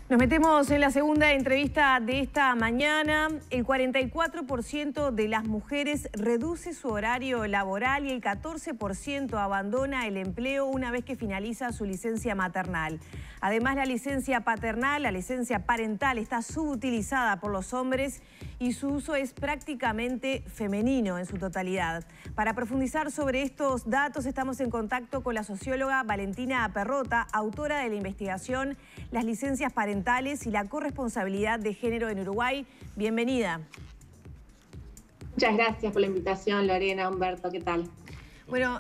Nos metemos en la segunda entrevista de esta mañana. El 44% de las mujeres reduce su horario laboral y el 14% abandona el empleo una vez que finaliza su licencia maternal. Además, la licencia paternal, la licencia parental, está subutilizada por los hombres y su uso es prácticamente femenino en su totalidad. Para profundizar sobre estos datos, estamos en contacto con la socióloga Valentina Perrota, autora de la investigación Las licencias parentales y la corresponsabilidad de género en Uruguay. Bienvenida. Muchas gracias por la invitación, Lorena, Humberto, ¿qué tal? Bueno,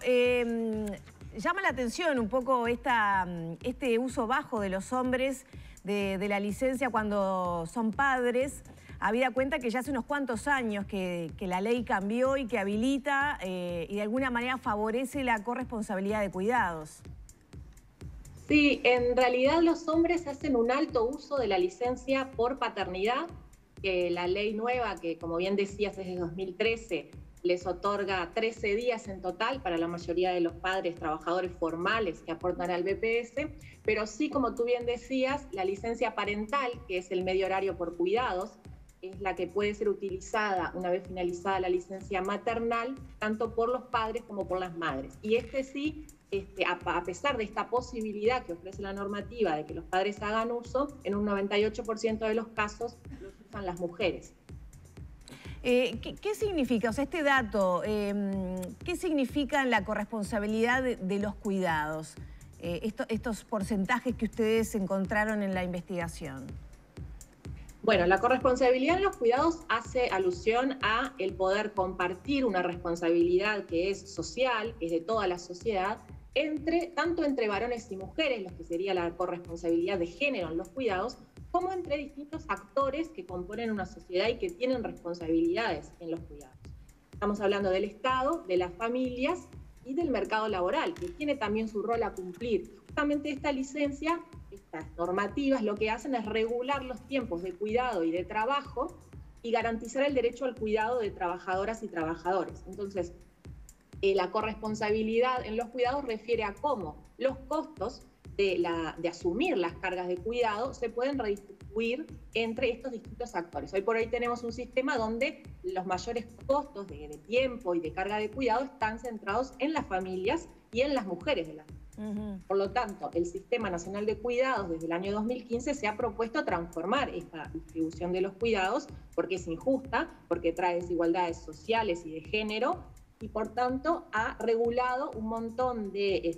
llama la atención un poco este uso bajo de los hombres de la licencia cuando son padres, habida cuenta que ya hace unos cuantos años que la ley cambió y que habilita y de alguna manera favorece la corresponsabilidad de cuidados. Sí, en realidad los hombres hacen un alto uso de la licencia por paternidad, que la ley nueva, que como bien decías es de 2013, les otorga 13 días en total para la mayoría de los padres trabajadores formales que aportan al BPS, pero sí, como tú bien decías, la licencia parental, que es el medio horario por cuidados, es la que puede ser utilizada una vez finalizada la licencia maternal, tanto por los padres como por las madres. Y sí, a pesar de esta posibilidad que ofrece la normativa de que los padres hagan uso, en un 98% de los casos los usan las mujeres. ¿Qué significa, o sea, este dato, qué significa la corresponsabilidad de los cuidados? Estos porcentajes que ustedes encontraron en la investigación. Bueno, la corresponsabilidad en los cuidados hace alusión a el poder compartir una responsabilidad que es social, que es de toda la sociedad, tanto entre varones y mujeres, lo que sería la corresponsabilidad de género en los cuidados, como entre distintos actores que componen una sociedad y que tienen responsabilidades en los cuidados. Estamos hablando del Estado, de las familias y del mercado laboral, que tiene también su rol a cumplir. Justamente esta licencia, estas normativas, lo que hacen es regular los tiempos de cuidado y de trabajo y garantizar el derecho al cuidado de trabajadoras y trabajadores. Entonces, la corresponsabilidad en los cuidados refiere a cómo los costos de asumir las cargas de cuidado se pueden redistribuir entre estos distintos actores. Hoy por hoy tenemos un sistema donde los mayores costos de tiempo y de carga de cuidado están centrados en las familias y en las mujeres de la familia. Por lo tanto, el Sistema Nacional de Cuidados desde el año 2015 se ha propuesto transformar esta distribución de los cuidados porque es injusta, porque trae desigualdades sociales y de género y por tanto ha regulado un montón de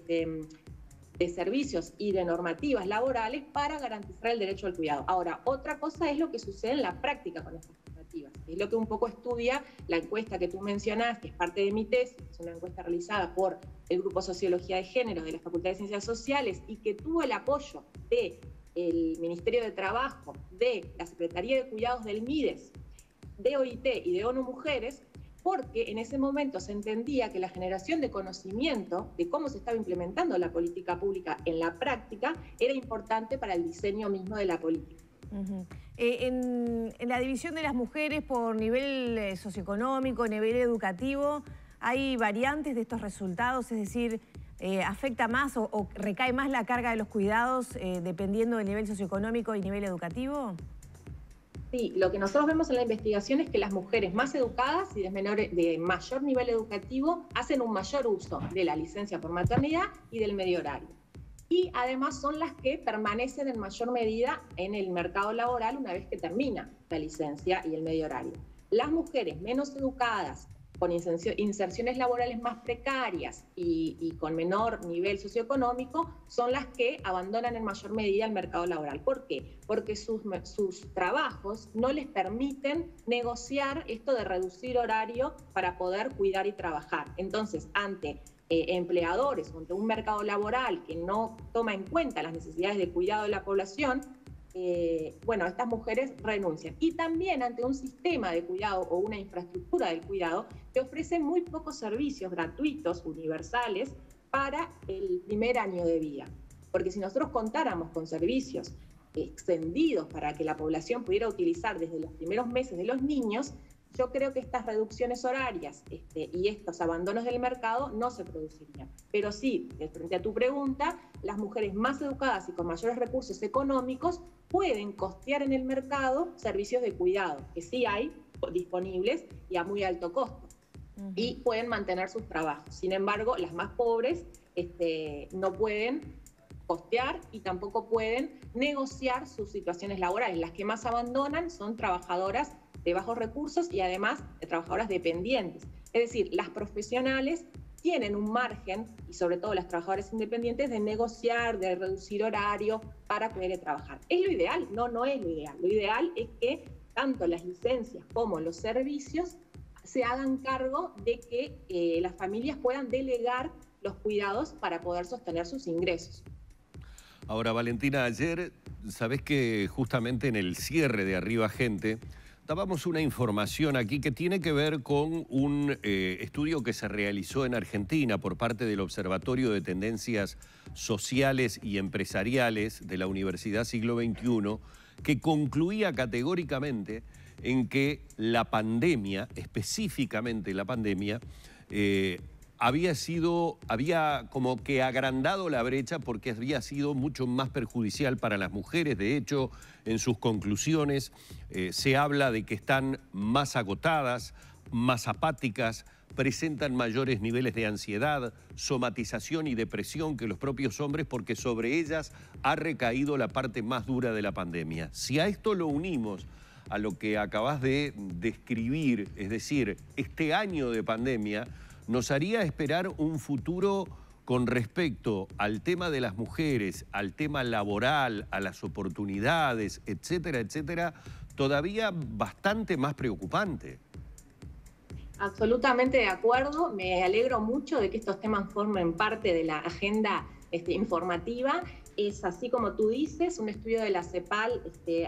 servicios y de normativas laborales para garantizar el derecho al cuidado. Ahora, otra cosa es lo que sucede en la práctica con estas normativas. Es lo que un poco estudia la encuesta que tú mencionaste, que es parte de mi tesis, es una encuesta realizada por el Grupo Sociología de Género de la Facultad de Ciencias Sociales y que tuvo el apoyo del Ministerio de Trabajo, de la Secretaría de Cuidados del MIDES, de OIT y de ONU Mujeres, porque en ese momento se entendía que la generación de conocimiento de cómo se estaba implementando la política pública en la práctica era importante para el diseño mismo de la política. En la división de las mujeres por nivel socioeconómico, nivel educativo, ¿hay variantes de estos resultados? Es decir, ¿afecta más o recae más la carga de los cuidados dependiendo del nivel socioeconómico y nivel educativo? Sí, lo que nosotros vemos en la investigación es que las mujeres más educadas y de mayor nivel educativo hacen un mayor uso de la licencia por maternidad y del medio horario. Y además son las que permanecen en mayor medida en el mercado laboral una vez que termina la licencia y el medio horario. Las mujeres menos educadas, con inserciones laborales más precarias y con menor nivel socioeconómico, son las que abandonan en mayor medida el mercado laboral. ¿Por qué? Porque sus trabajos no les permiten negociar esto de reducir horario para poder cuidar y trabajar. Entonces, ante empleadores o ante un mercado laboral que no toma en cuenta las necesidades de cuidado de la población, bueno, estas mujeres renuncian. Y también ante un sistema de cuidado o una infraestructura del cuidado que ofrece muy pocos servicios gratuitos, universales, para el primer año de vida. Porque si nosotros contáramos con servicios extendidos para que la población pudiera utilizar desde los primeros meses de los niños, yo creo que estas reducciones horarias y estos abandonos del mercado no se producirían. Pero sí, frente a tu pregunta, las mujeres más educadas y con mayores recursos económicos pueden costear en el mercado servicios de cuidado, que sí hay disponibles y a muy alto costo, y pueden mantener sus trabajos. Sin embargo, las más pobres no pueden costear y tampoco pueden negociar sus situaciones laborales. Las que más abandonan son trabajadoras de bajos recursos y además de trabajadoras dependientes. Es decir, las profesionales tienen un margen, y sobre todo las trabajadoras independientes, de negociar, de reducir horario para poder trabajar. ¿Es lo ideal? No, no es lo ideal. Lo ideal es que tanto las licencias como los servicios se hagan cargo de que las familias puedan delegar los cuidados para poder sostener sus ingresos. Ahora, Valentina, ayer, sabés que justamente en el cierre de Arriba Gente, dábamos una información aquí que tiene que ver con un estudio que se realizó en Argentina por parte del Observatorio de Tendencias Sociales y Empresariales de la Universidad Siglo XXI, que concluía categóricamente en que la pandemia, específicamente la pandemia, había como que agrandado la brecha porque había sido mucho más perjudicial para las mujeres. De hecho, en sus conclusiones se habla de que están más agotadas, más apáticas, presentan mayores niveles de ansiedad, somatización y depresión que los propios hombres, porque sobre ellas ha recaído la parte más dura de la pandemia. Si a esto lo unimos a lo que acabas de describir, es decir, este año de pandemia, nos haría esperar un futuro con respecto al tema de las mujeres, al tema laboral, a las oportunidades, etcétera, etcétera, todavía bastante más preocupante. Absolutamente de acuerdo. Me alegro mucho de que estos temas formen parte de la agenda informativa. Es así como tú dices, un estudio de la CEPAL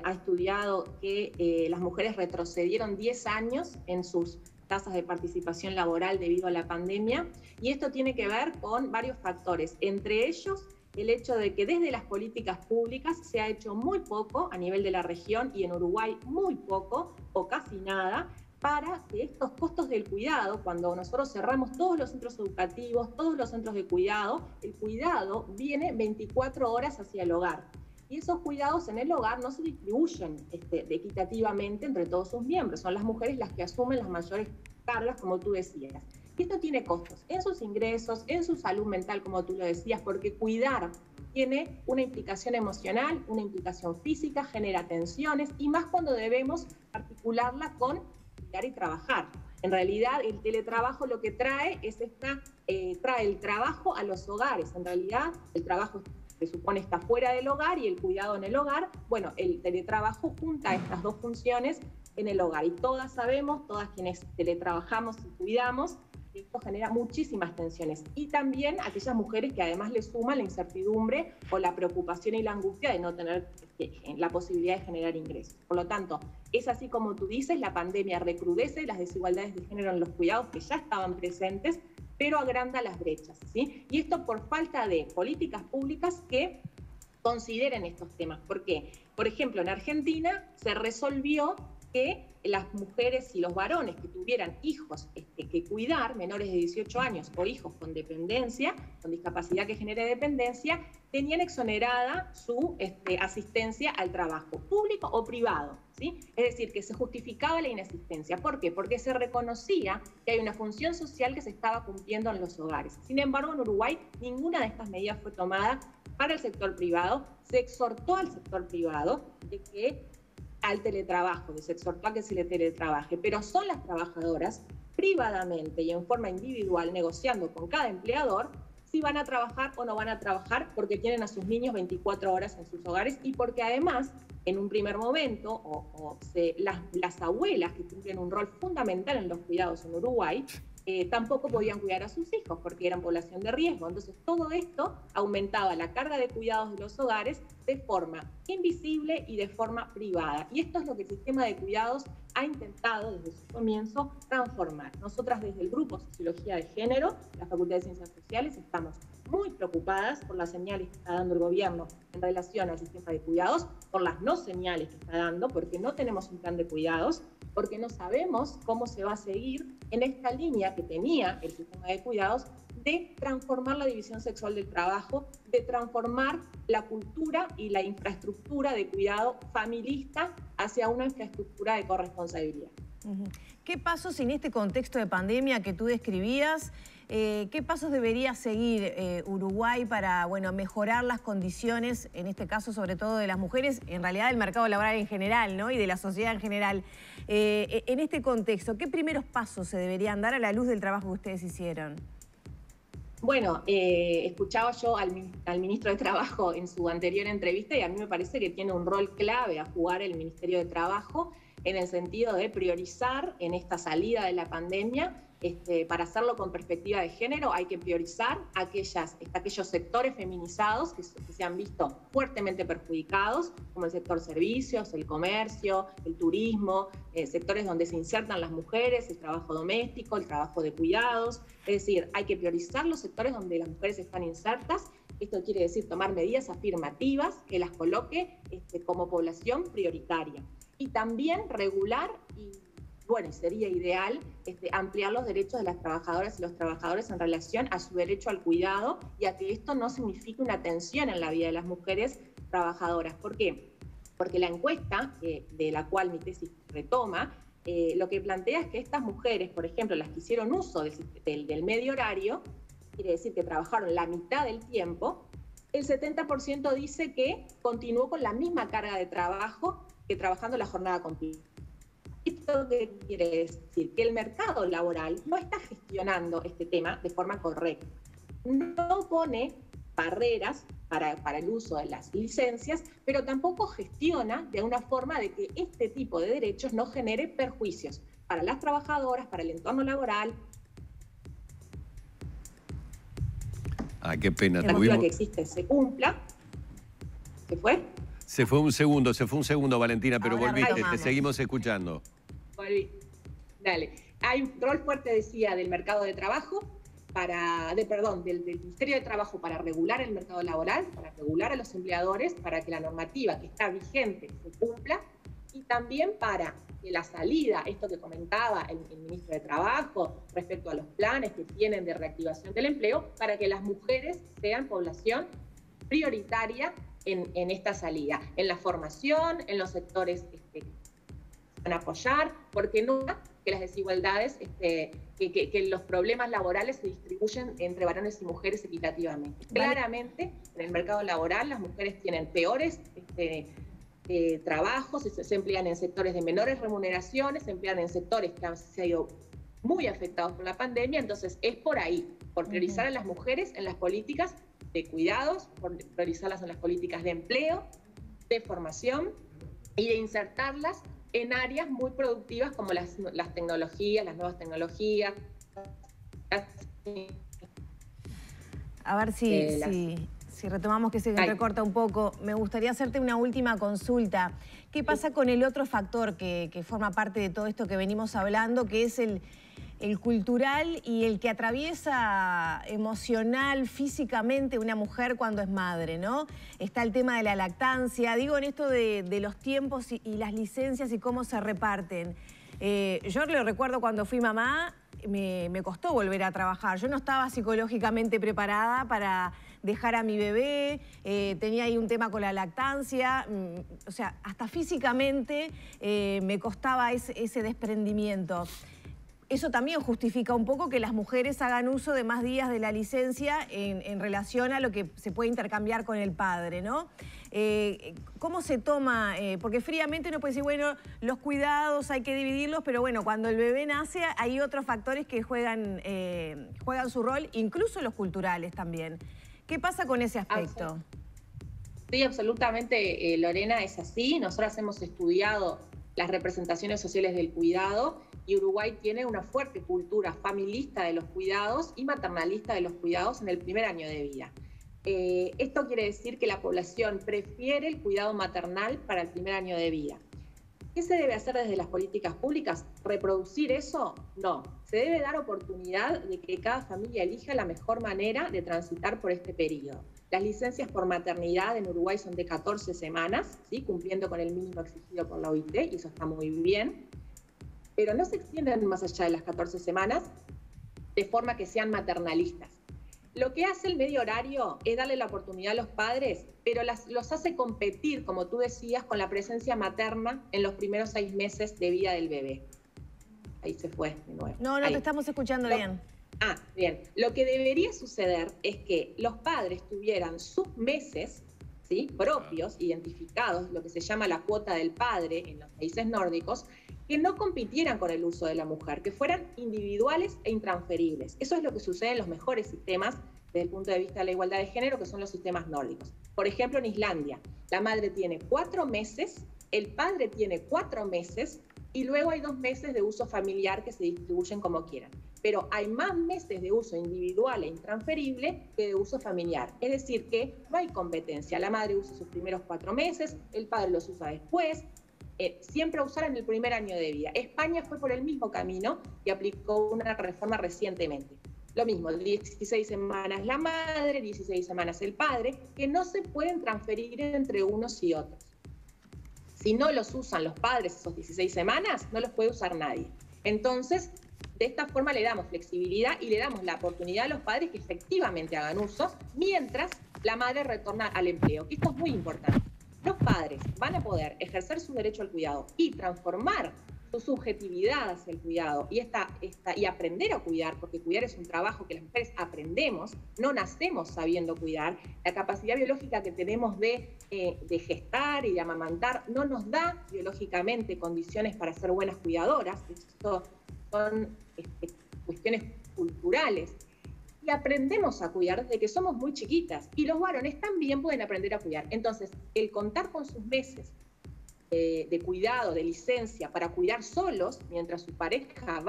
ha estudiado que las mujeres retrocedieron 10 años en sus tasas de participación laboral debido a la pandemia, y esto tiene que ver con varios factores, entre ellos el hecho de que desde las políticas públicas se ha hecho muy poco a nivel de la región y en Uruguay muy poco o casi nada para que estos costos del cuidado, cuando nosotros cerramos todos los centros educativos, todos los centros de cuidado, el cuidado viene 24 horas hacia el hogar. Y esos cuidados en el hogar no se distribuyen equitativamente entre todos sus miembros. Son las mujeres las que asumen las mayores cargas, como tú decías. Y esto tiene costos en sus ingresos, en su salud mental, como tú lo decías, porque cuidar tiene una implicación emocional, una implicación física, genera tensiones, y más cuando debemos articularla con cuidar y trabajar. En realidad, el teletrabajo lo que trae es trae el trabajo a los hogares. En realidad, el trabajo se supone está fuera del hogar y el cuidado en el hogar. Bueno, el teletrabajo junta estas dos funciones en el hogar. Y todas sabemos, todas quienes teletrabajamos y cuidamos, que esto genera muchísimas tensiones. Y también aquellas mujeres que además le suman la incertidumbre o la preocupación y la angustia de no tener la posibilidad de generar ingresos. Por lo tanto, es así como tú dices, la pandemia recrudece las desigualdades de género en los cuidados que ya estaban presentes, pero agranda las brechas, ¿sí? Y esto por falta de políticas públicas que consideren estos temas. ¿Por qué? Por ejemplo, en Argentina se resolvió que las mujeres y los varones que tuvieran hijos que cuidar, menores de 18 años o hijos con dependencia, con discapacidad que genere dependencia, tenían exonerada su asistencia al trabajo, público o privado, ¿sí? Es decir, que se justificaba la inasistencia. ¿Por qué? Porque se reconocía que hay una función social que se estaba cumpliendo en los hogares. Sin embargo, en Uruguay ninguna de estas medidas fue tomada para el sector privado. Se exhortó al sector privado de que al teletrabajo, se exhortó a que se le teletrabaje, pero son las trabajadoras privadamente y en forma individual, negociando con cada empleador, si van a trabajar o no van a trabajar, porque tienen a sus niños 24 horas en sus hogares y porque además, en un primer momento, las abuelas que cumplen un rol fundamental en los cuidados en Uruguay, tampoco podían cuidar a sus hijos porque eran población de riesgo. Entonces, todo esto aumentaba la carga de cuidados de los hogares de forma invisible y de forma privada. Y esto es lo que el sistema de cuidados ha intentado desde su comienzo transformar. Nosotras desde el Grupo Sociología de Género, la Facultad de Ciencias Sociales, estamos muy preocupadas por las señales que está dando el gobierno en relación al sistema de cuidados, por las no señales que está dando, porque no tenemos un plan de cuidados, porque no sabemos cómo se va a seguir en esta línea que tenía el sistema de cuidados de transformar la división sexual del trabajo, de transformar la cultura y la infraestructura de cuidado familista hacia una infraestructura de corresponsabilidad. ¿Qué pasos en este contexto de pandemia que tú describías, qué pasos debería seguir Uruguay para mejorar las condiciones, en este caso sobre todo de las mujeres, en realidad del mercado laboral en general, ¿no? Y de la sociedad en general? En este contexto, ¿qué primeros pasos se deberían dar a la luz del trabajo que ustedes hicieron? Bueno, escuchaba yo al ministro de Trabajo en su anterior entrevista y a mí me parece que tiene un rol clave a jugar el Ministerio de Trabajo en el sentido de priorizar en esta salida de la pandemia. Para hacerlo con perspectiva de género hay que priorizar aquellos sectores feminizados que se han visto fuertemente perjudicados, como el sector servicios, el comercio, el turismo, sectores donde se insertan las mujeres, el trabajo doméstico, el trabajo de cuidados. Es decir, hay que priorizar los sectores donde las mujeres están insertas. Esto quiere decir tomar medidas afirmativas que las coloque como población prioritaria. Y también regular y sería ideal ampliar los derechos de las trabajadoras y los trabajadores en relación a su derecho al cuidado y a que esto no signifique una tensión en la vida de las mujeres trabajadoras. ¿Por qué? Porque la encuesta, de la cual mi tesis retoma, lo que plantea es que estas mujeres, por ejemplo, las que hicieron uso del medio horario, quiere decir que trabajaron la mitad del tiempo, el 70% dice que continuó con la misma carga de trabajo que trabajando la jornada completa. ¿Esto qué quiere decir? Que el mercado laboral no está gestionando este tema de forma correcta. No pone barreras para el uso de las licencias, pero tampoco gestiona de una forma de que este tipo de derechos no genere perjuicios para las trabajadoras, para el entorno laboral. Qué pena. La normativa que existe se cumpla. ¿Se fue? Se fue un segundo, Valentina, pero ahora volviste, retomamos. te seguimos escuchando. Volví. Dale. Hay un rol fuerte, decía, del mercado de trabajo, del Ministerio de Trabajo para regular el mercado laboral, para regular a los empleadores, para que la normativa que está vigente se cumpla, y también para que la salida, esto que comentaba el ministro de Trabajo respecto a los planes que tienen de reactivación del empleo, para que las mujeres sean población prioritaria en esta salida, en la formación, en los sectores que van a apoyar, porque no que las desigualdades, que los problemas laborales se distribuyen entre varones y mujeres equitativamente. Claramente, en el mercado laboral las mujeres tienen peores trabajos, se emplean en sectores de menores remuneraciones, se emplean en sectores que han sido muy afectados por la pandemia, entonces es por ahí, por priorizar a las mujeres en las políticas de cuidados, por priorizarlas en las políticas de empleo, de formación y de insertarlas en áreas muy productivas como las tecnologías, las nuevas tecnologías. A ver si retomamos, que se recorta un poco. Me gustaría hacerte una última consulta. ¿Qué pasa con el otro factor que forma parte de todo esto que venimos hablando, que es el cultural y el que atraviesa emocional, físicamente una mujer cuando es madre, ¿no? Está el tema de la lactancia, digo en esto de los tiempos y las licencias y cómo se reparten. Yo lo recuerdo cuando fui mamá, me costó volver a trabajar. Yo no estaba psicológicamente preparada para dejar a mi bebé, tenía ahí un tema con la lactancia, o sea, hasta físicamente me costaba ese desprendimiento. Eso también justifica un poco que las mujeres hagan uso de más días de la licencia en relación a lo que se puede intercambiar con el padre, ¿no? ¿Cómo se toma? Porque fríamente uno puede decir, bueno, los cuidados hay que dividirlos, pero bueno, cuando el bebé nace hay otros factores que juegan su rol, incluso los culturales también. ¿Qué pasa con ese aspecto? Sí, absolutamente, Lorena, es así. Nosotras hemos estudiado las representaciones sociales del cuidado y Uruguay tiene una fuerte cultura familista de los cuidados y maternalista de los cuidados en el primer año de vida. Esto quiere decir que la población prefiere el cuidado maternal para el primer año de vida. ¿Qué se debe hacer desde las políticas públicas? ¿Reproducir eso? No. Se debe dar oportunidad de que cada familia elija la mejor manera de transitar por este periodo. Las licencias por maternidad en Uruguay son de 14 semanas, ¿sí? Cumpliendo con el mínimo exigido por la OIT, y eso está muy bien. Pero no se extienden más allá de las 14 semanas, de forma que sean maternalistas. Lo que hace el medio horario es darle la oportunidad a los padres, pero los hace competir, como tú decías, con la presencia materna en los primeros 6 meses de vida del bebé. Ahí se fue de nuevo. No, Ahí. te estamos escuchando bien. Bien. Lo que debería suceder es que los padres tuvieran sus meses, ¿sí?, propios, identificados, lo que se llama la cuota del padre en los países nórdicos, que no compitieran con el uso de la mujer, que fueran individuales e intransferibles. Eso es lo que sucede en los mejores sistemas desde el punto de vista de la igualdad de género, que son los sistemas nórdicos. Por ejemplo, en Islandia, la madre tiene 4 meses, el padre tiene 4 meses, y luego hay 2 meses de uso familiar que se distribuyen como quieran. Pero hay más meses de uso individual e intransferible que de uso familiar. Es decir, que no hay competencia. La madre usa sus primeros 4 meses, el padre los usa después, siempre a usar en el primer año de vida. España fue por el mismo camino y aplicó una reforma recientemente. Lo mismo, 16 semanas la madre, 16 semanas el padre, que no se pueden transferir entre unos y otros. Si no los usan los padres esos 16 semanas, no los puede usar nadie. Entonces, de esta forma le damos flexibilidad y le damos la oportunidad a los padres que efectivamente hagan uso, mientras la madre retorna al empleo. Esto es muy importante. Los padres van a poder ejercer su derecho al cuidado y transformar su subjetividad hacia el cuidado y aprender a cuidar, porque cuidar es un trabajo que las mujeres aprendemos, no nacemos sabiendo cuidar. La capacidad biológica que tenemos de gestar y de amamantar no nos da biológicamente condiciones para ser buenas cuidadoras. Esto son cuestiones culturales. Y aprendemos a cuidar desde que somos muy chiquitas. Y los varones también pueden aprender a cuidar. Entonces, el contar con sus meses de cuidado, de licencia, para cuidar solos, mientras su pareja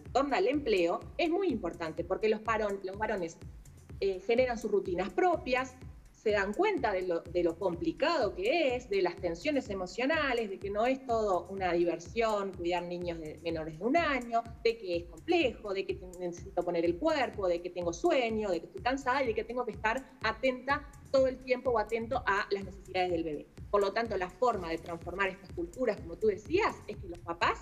retorna al empleo, es muy importante, porque los varones generan sus rutinas propias, se dan cuenta de lo complicado que es, de las tensiones emocionales, de que no es todo una diversión cuidar niños menores de 1 año, de que es complejo, de que necesito poner el cuerpo, de que tengo sueño, de que estoy cansada y de que tengo que estar atenta todo el tiempo o atento a las necesidades del bebé. Por lo tanto, la forma de transformar estas culturas, como tú decías, es que los papás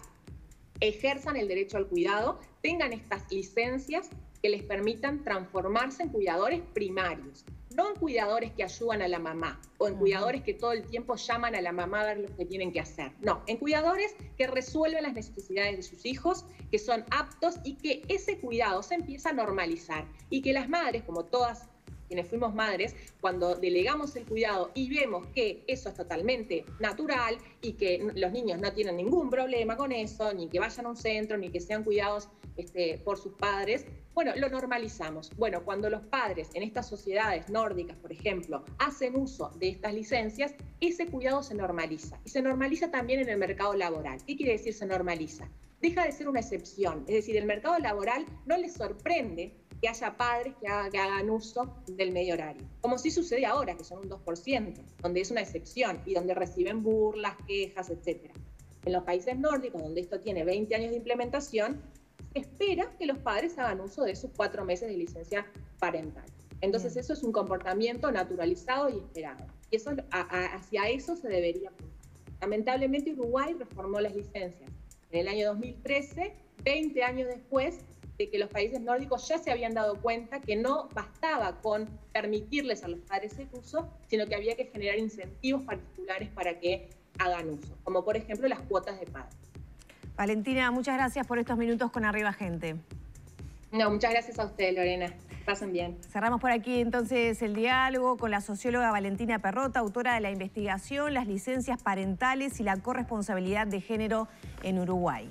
ejerzan el derecho al cuidado, tengan estas licencias que les permitan transformarse en cuidadores primarios, no en cuidadores que ayudan a la mamá o en cuidadores que todo el tiempo llaman a la mamá a ver lo que tienen que hacer. No, en cuidadores que resuelven las necesidades de sus hijos, que son aptos y que ese cuidado se empieza a normalizar y que las madres, como todas quienes fuimos madres, cuando delegamos el cuidado y vemos que eso es totalmente natural y que los niños no tienen ningún problema con eso, ni que vayan a un centro, ni que sean cuidados por sus padres, bueno, lo normalizamos. Bueno, cuando los padres en estas sociedades nórdicas, por ejemplo, hacen uso de estas licencias, ese cuidado se normaliza. Y se normaliza también en el mercado laboral. ¿Qué quiere decir se normaliza? Deja de ser una excepción. Es decir, el mercado laboral no les sorprende que haya padres que hagan uso del medio horario. Como sí sucede ahora, que son un 2%, donde es una excepción y donde reciben burlas, quejas, etc. En los países nórdicos, donde esto tiene 20 años de implementación, se espera que los padres hagan uso de sus 4 meses de licencia parental. Entonces eso es un comportamiento naturalizado y esperado. Y eso, hacia eso se debería apuntar. Lamentablemente Uruguay reformó las licencias en el año 2013, 20 años después de que los países nórdicos ya se habían dado cuenta que no bastaba con permitirles a los padres el uso, sino que había que generar incentivos particulares para que hagan uso, como por ejemplo las cuotas de padre. Valentina, muchas gracias por estos minutos con Arriba Gente. No, muchas gracias a ustedes, Lorena. Pasen bien. Cerramos por aquí entonces el diálogo con la socióloga Valentina Perrota, autora de la investigación, las licencias parentales y la corresponsabilidad de género en Uruguay.